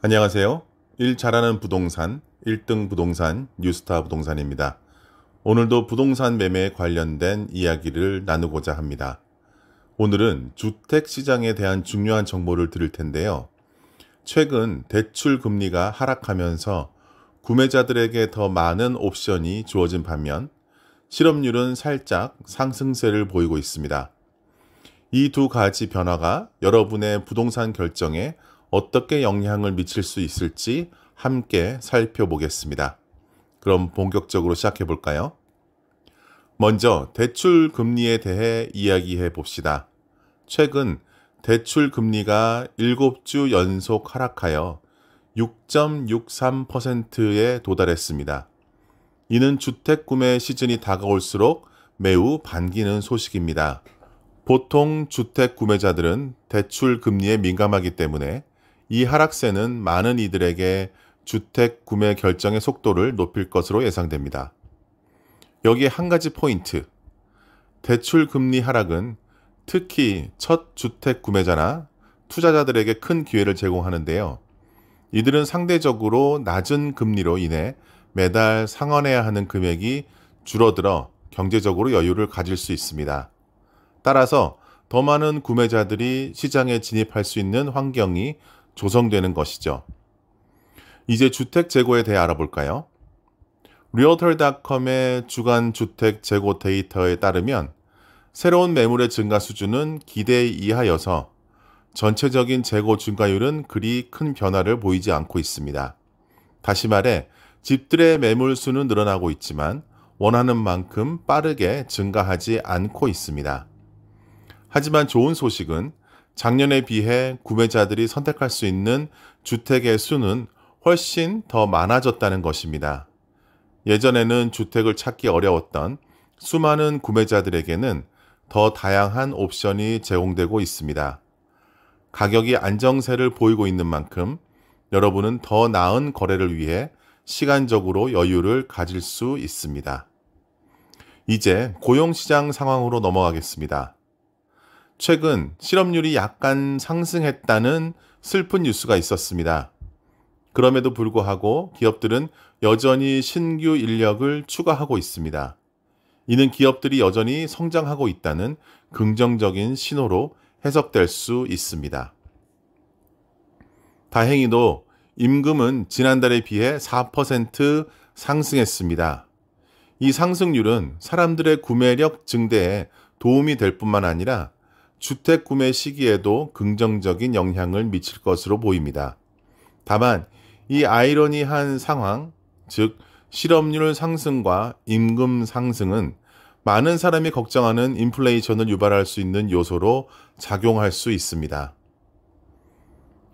안녕하세요. 일 잘하는 부동산 1등 부동산 뉴스타 부동산입니다. 오늘도 부동산 매매에 관련된 이야기를 나누고자 합니다. 오늘은 주택 시장에 대한 중요한 정보를 드릴 텐데요. 최근 대출 금리가 하락하면서 구매자들에게 더 많은 옵션이 주어진 반면 실업률은 살짝 상승세를 보이고 있습니다. 이 두 가지 변화가 여러분의 부동산 결정에 어떻게 영향을 미칠 수 있을지 함께 살펴보겠습니다. 그럼 본격적으로 시작해 볼까요? 먼저 대출 금리에 대해 이야기해 봅시다. 최근 대출 금리가 7주 연속 하락하여 6.63%에 도달했습니다. 이는 주택 구매 시즌이 다가올수록 매우 반기는 소식입니다. 보통 주택 구매자들은 대출 금리에 민감하기 때문에 이 하락세는 많은 이들에게 주택 구매 결정의 속도를 높일 것으로 예상됩니다. 여기에 한 가지 포인트. 대출 금리 하락은 특히 첫 주택 구매자나 투자자들에게 큰 기회를 제공하는데요. 이들은 상대적으로 낮은 금리로 인해 매달 상환해야 하는 금액이 줄어들어 경제적으로 여유를 가질 수 있습니다. 따라서 더 많은 구매자들이 시장에 진입할 수 있는 환경이 조성되는 것이죠. 이제 주택 재고에 대해 알아볼까요? Realtor.com의 주간 주택 재고 데이터에 따르면 새로운 매물의 증가 수준은 기대 이하여서 전체적인 재고 증가율은 그리 큰 변화를 보이지 않고 있습니다. 다시 말해 집들의 매물 수는 늘어나고 있지만 원하는 만큼 빠르게 증가하지 않고 있습니다. 하지만 좋은 소식은 작년에 비해 구매자들이 선택할 수 있는 주택의 수는 훨씬 더 많아졌다는 것입니다. 예전에는 주택을 찾기 어려웠던 수많은 구매자들에게는 더 다양한 옵션이 제공되고 있습니다. 가격이 안정세를 보이고 있는 만큼 여러분은 더 나은 거래를 위해 시간적으로 여유를 가질 수 있습니다. 이제 고용시장 상황으로 넘어가겠습니다. 최근 실업률이 약간 상승했다는 슬픈 뉴스가 있었습니다. 그럼에도 불구하고 기업들은 여전히 신규 인력을 추가하고 있습니다. 이는 기업들이 여전히 성장하고 있다는 긍정적인 신호로 해석될 수 있습니다. 다행히도 임금은 지난달에 비해 4% 상승했습니다. 이 상승률은 사람들의 구매력 증대에 도움이 될 뿐만 아니라 주택 구매 시기에도 긍정적인 영향을 미칠 것으로 보입니다. 다만 이 아이러니한 상황, 즉 실업률 상승과 임금 상승은 많은 사람이 걱정하는 인플레이션을 유발할 수 있는 요소로 작용할 수 있습니다.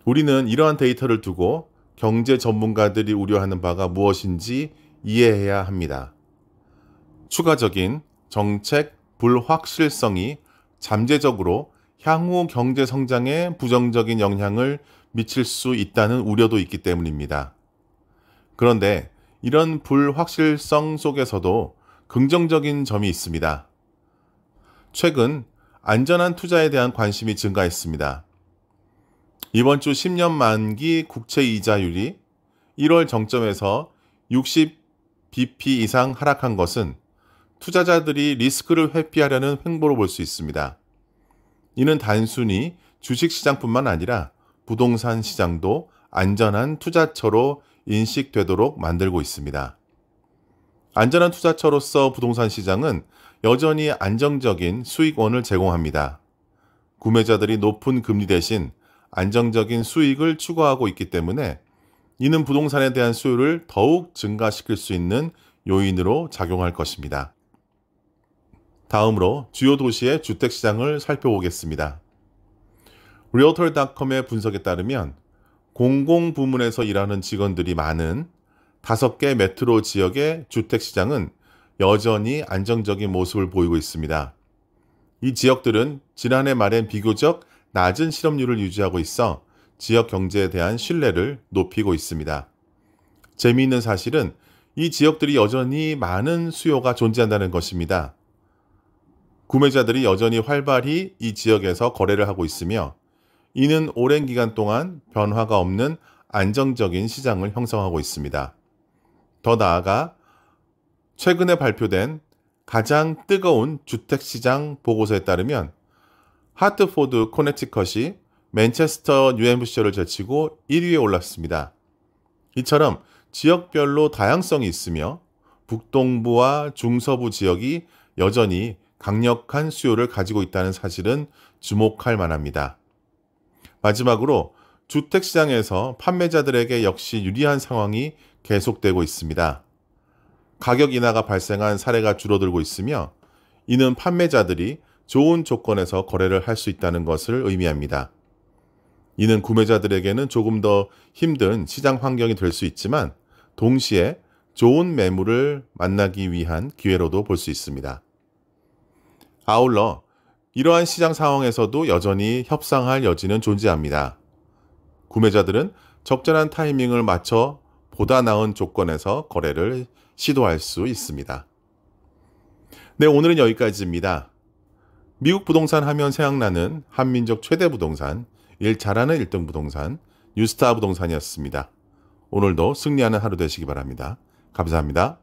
우리는 이러한 데이터를 두고 경제 전문가들이 우려하는 바가 무엇인지 이해해야 합니다. 추가적인 정책 불확실성이 잠재적으로 향후 경제 성장에 부정적인 영향을 미칠 수 있다는 우려도 있기 때문입니다. 그런데 이런 불확실성 속에서도 긍정적인 점이 있습니다. 최근 안전한 투자에 대한 관심이 증가했습니다. 이번 주 10년 만기 국채 이자율이 1월 정점에서 60bp 이상 하락한 것은 투자자들이 리스크를 회피하려는 횡보로 볼 수 있습니다. 이는 단순히 주식시장뿐만 아니라 부동산 시장도 안전한 투자처로 인식되도록 만들고 있습니다. 안전한 투자처로서 부동산 시장은 여전히 안정적인 수익원을 제공합니다. 구매자들이 높은 금리 대신 안정적인 수익을 추구하고 있기 때문에 이는 부동산에 대한 수요를 더욱 증가시킬 수 있는 요인으로 작용할 것입니다. 다음으로 주요 도시의 주택시장을 살펴보겠습니다. Realtor.com의 분석에 따르면 공공부문에서 일하는 직원들이 많은 5개 메트로 지역의 주택시장은 여전히 안정적인 모습을 보이고 있습니다. 이 지역들은 지난해 말엔 비교적 낮은 실업률을 유지하고 있어 지역 경제에 대한 신뢰를 높이고 있습니다. 재미있는 사실은 이 지역들이 여전히 많은 수요가 존재한다는 것입니다. 구매자들이 여전히 활발히 이 지역에서 거래를 하고 있으며 이는 오랜 기간 동안 변화가 없는 안정적인 시장을 형성하고 있습니다. 더 나아가 최근에 발표된 가장 뜨거운 주택시장 보고서에 따르면 하트포드 코네티컷이 맨체스터 뉴햄프셔를 제치고 1위에 올랐습니다. 이처럼 지역별로 다양성이 있으며 북동부와 중서부 지역이 여전히 강력한 수요를 가지고 있다는 사실은 주목할 만합니다. 마지막으로 주택시장에서 판매자들에게 역시 유리한 상황이 계속되고 있습니다. 가격 인하가 발생한 사례가 줄어들고 있으며 이는 판매자들이 좋은 조건에서 거래를 할 수 있다는 것을 의미합니다. 이는 구매자들에게는 조금 더 힘든 시장 환경이 될 수 있지만 동시에 좋은 매물을 만나기 위한 기회로도 볼 수 있습니다. 아울러 이러한 시장 상황에서도 여전히 협상할 여지는 존재합니다. 구매자들은 적절한 타이밍을 맞춰 보다 나은 조건에서 거래를 시도할 수 있습니다. 네, 오늘은 여기까지입니다. 미국 부동산 하면 생각나는 한민족 최대 부동산, 일 잘하는 1등 부동산, 뉴스타 부동산이었습니다. 오늘도 승리하는 하루 되시기 바랍니다. 감사합니다.